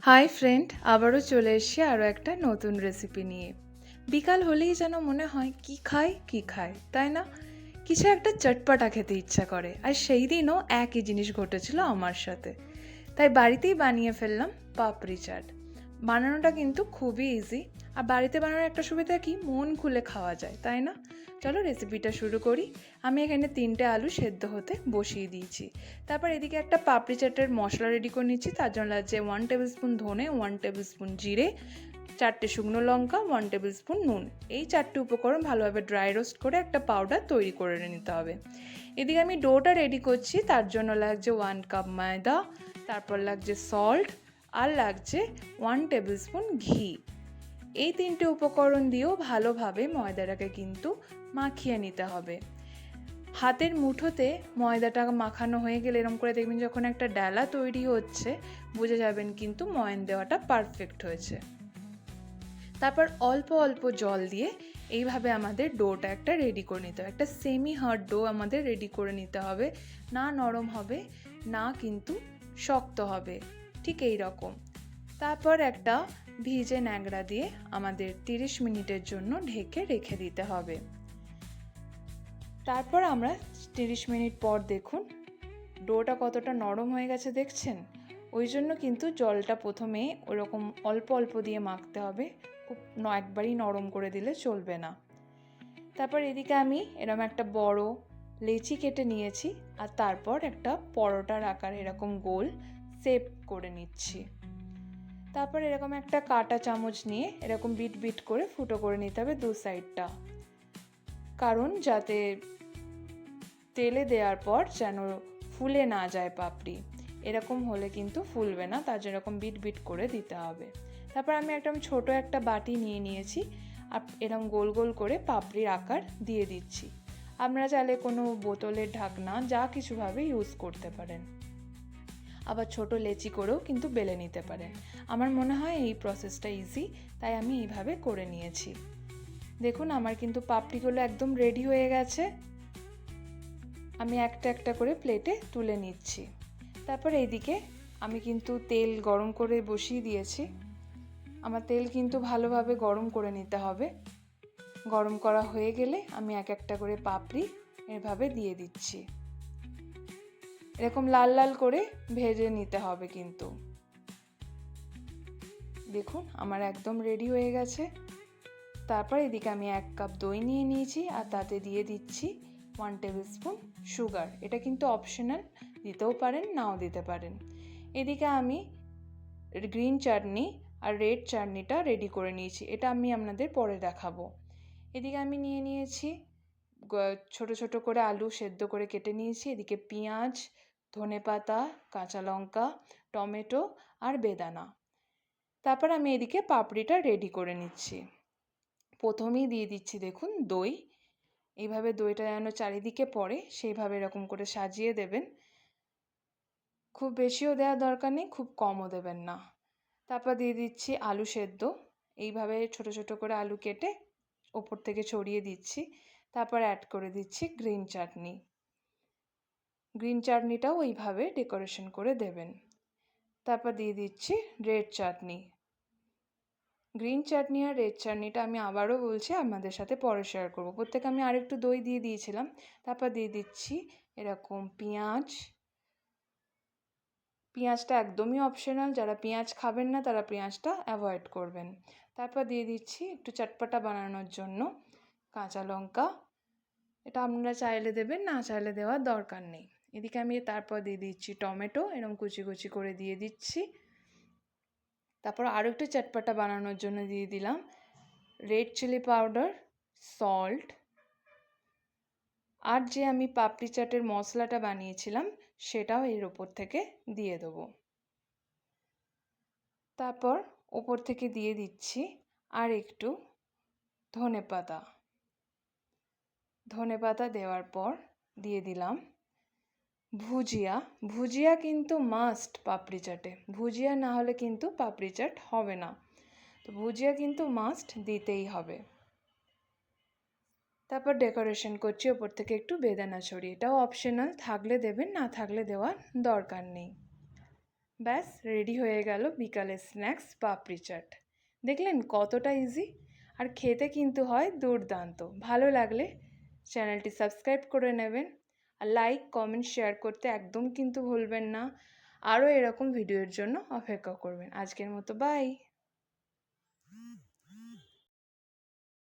Hi friend, আবারও চলে এসেছি আরও একটা নতুন রেসিপি নিয়ে। বিকাল হলেই যেন মনে হয় কি খাই কি খাই, তাই না? কিছু একটা চটপটা খেতে ইচ্ছা করে, আর সেই দিনও একই জিনিস ঘটেছিল আমার সাথে। তাই বাড়িতেই বানিয়ে ফেললাম পাপড়ি চাট। বানানোটা কিন্তু খুবই ইজি, আর বাড়িতে বানানোর একটা সুবিধা কি, মন খুলে খাওয়া যায়, তাই না? চলো রেসিপিটা শুরু করি। আমি এখানে 3টে আলু সেদ্ধ হতে বসিয়ে দিয়েছি। তারপর এদিকে একটা পাপড়ি চাটের মশলা রেডি করে নিচ্ছি। তার জন্য লাগছে 1 টেবিল স্পুন ধনে, 1 টেবিল স্পুন জিরে, 4টে শুকনো লঙ্কা, 1 টেবিল স্পুন নুন। এই 4টে উপকরণ ভালোভাবে ড্রাই রোস্ট করে একটা পাউডার তৈরি করে নিতে হবে। এদিকে আমি ডোটা রেডি করছি। তার জন্য লাগছে 1 কাপ ময়দা, তারপর লাগছে সল্ট, আর লাগছে 1 টেবিল স্পুন ঘি। এই 3টে উপকরণ দিয়েও ভালোভাবে ময়দাটাকে কিন্তু মাখিয়ে নিতে হবে। হাতের মুঠোতে ময়দাটা মাখানো হয়ে গেলে এরকম করে দেখবেন যখন একটা ডালা তৈরি হচ্ছে, বুঝে যাবেন কিন্তু ময়ন দেওয়াটা পারফেক্ট হয়েছে। তারপর অল্প অল্প জল দিয়ে এইভাবে আমাদের ডোটা একটা রেডি করে নিতে হবে। একটা সেমি হার্ড ডো আমাদের রেডি করে নিতে হবে, না নরম হবে না কিন্তু শক্ত হবে, ঠিক এই রকম। তারপর একটা ভিজে ন্যাকড়া দিয়ে আমাদের 30 মিনিটের জন্য ঢেকে রেখে দিতে হবে। তারপর আমরা 30 মিনিট পর দেখুন ডোটা কতটা নরম হয়ে গেছে, দেখছেন? ওই জন্য কিন্তু জলটা প্রথমে ওরকম অল্প অল্প দিয়ে মাখতে হবে, খুব একবারই নরম করে দিলে চলবে না। তারপর এদিকে আমি এরকম একটা বড় লেচি কেটে নিয়েছি, আর তারপর একটা পরোটার আকার এরকম গোল শেপ করে নিচ্ছি। তারপর এরকম একটা কাঁটা চামচ নিয়ে এরকম বিট বিট করে ফুটো করে নিতে হবে দু সাইডটা, কারণ যাতে তেলে দেওয়ার পর যেন ফুলে না যায় পাপড়ি। এরকম হলে কিন্তু ফুলবে না, তার জন্য এরকম বিট বিট করে দিতে হবে। তারপর আমি একদম ছোট একটা বাটি নিয়ে নিয়েছি, আর এরকম গোল গোল করে পাপড়ির আকার দিয়ে দিচ্ছি। আপনারা চাইলে কোনো বোতলের ঢাকনা যা কিছুভাবে ইউজ করতে পারেন, আবার ছোট লেচি করেও কিন্তু বেলে নিতে পারেন। আমার মনে হয় এই প্রসেসটা ইজি, তাই আমি এইভাবে করে নিয়েছি। দেখুন আমার কিন্তু পাপড়িগুলো একদম রেডি হয়ে গেছে। আমি একটা একটা করে প্লেটে তুলে নিচ্ছি। তারপর এইদিকে আমি কিন্তু তেল গরম করে বসিয়ে দিয়েছি। আমার তেল কিন্তু ভালোভাবে গরম করে নিতে হবে। গরম করা হয়ে গেলে আমি এক একটা করে পাপড়ি এভাবে দিয়ে দিচ্ছি। এরকম লাল লাল করে ভেজে নিতে হবে কিন্তু। দেখুন আমার একদম রেডি হয়ে গেছে। তারপর এদিকে আমি 1 কাপ দই নিয়ে নিয়েছি, আর তাতে দিয়ে দিচ্ছি 1 টেবিল স্পুন সুগার। এটা কিন্তু অপশনাল, দিতেও পারেন নাও দিতে পারেন। এদিকে আমি গ্রিন চাটনি আর রেড চাটনিটা রেডি করে নিয়েছি, এটা আমি আপনাদের পরে দেখাবো। এদিকে আমি নিয়ে নিয়েছি ছোট ছোট করে আলু সেদ্ধ করে কেটে নিয়েছি। এদিকে পেঁয়াজ, ধনেপাতা, কাঁচা লঙ্কা, টমেটো আর বেদানা। তারপর আমি এদিকে পাপড়িটা রেডি করে নিচ্ছি। প্রথমেই দিয়ে দিচ্ছি দেখুন দই। এইভাবে দইটা যেন চারিদিকে পড়ে সেইভাবে এরকম করে সাজিয়ে দেবেন। খুব বেশিও দেওয়ার দরকার নেই, খুব কমও দেবেন না। তারপর দিয়ে দিচ্ছি আলু সেদ্ধ। এইভাবে ছোট ছোট করে আলু কেটে ওপর থেকে ছড়িয়ে দিচ্ছি। তারপর অ্যাড করে দিচ্ছি গ্রিন চাটনি। গ্রিন চাটনিটাও এইভাবে ডেকোরেশন করে দেবেন। তারপর দিয়ে দিচ্ছি রেড চাটনি। গ্রিন চাটনি আর রেড চাটনিটা আমি আবারও বলছি আপনাদের সাথে পরে শেয়ার করবো। প্রত্যেকে আমি আরেকটু দই দিয়ে দিয়েছিলাম। তারপর দিয়ে দিচ্ছি এরকম পেঁয়াজ। পেঁয়াজটা একদমই অপশনাল, যারা পেঁয়াজ খাবেন না তারা পেঁয়াজটা অ্যাভয়েড করবেন। তারপর দিয়ে দিচ্ছি একটু চটপটা বানানোর জন্য কাঁচা লঙ্কা। এটা আপনারা চাইলে দেবেন, না চাইলে দেওয়ার দরকার নেই। এদিকে আমি তারপর দিয়ে দিচ্ছি টমেটো, এরকম কুচি কুচি করে দিয়ে দিচ্ছি। তারপর আরও একটু চটপটা বানানোর জন্য দিয়ে দিলাম রেড চিলি পাউডার, সল্ট, আর যে আমি পাপড়ি চাটের মশলাটা বানিয়েছিলাম সেটাও এর ওপর থেকে দিয়ে দেবো। তারপর ওপর থেকে দিয়ে দিচ্ছি আর একটু ধনেপাতা। ধনেপাতা দেওয়ার পর দিয়ে দিলাম ভুজিয়া। ভুজিয়া কিন্তু মাস্ট পাপড়ি চাটে, ভুজিয়া না হলে কিন্তু পাপড়ি চাট হবে না। তো ভুজিয়া কিন্তু মাস্ট দিতেই হবে। তারপর ডেকোরেশন করছি ওপর থেকে একটু বেদানা ছড়িয়ে, এটাও অপশনাল, থাকলে দেবেন না থাকলে দেওয়ার দরকার নেই। ব্যাস রেডি হয়ে গেল বিকালের স্ন্যাক্স পাপড়ি চাট। দেখলেন কতটা ইজি, আর খেতে কিন্তু হয় দুর্দান্ত। ভালো লাগলে চ্যানেলটি সাবস্ক্রাইব করে নেবেন, আর লাইক কমেন্ট শেয়ার করতে একদম কিন্তু ভুলবেন না। আরও এরকম ভিডিওর জন্য অপেক্ষা করবেন। আজকের মতো বাই।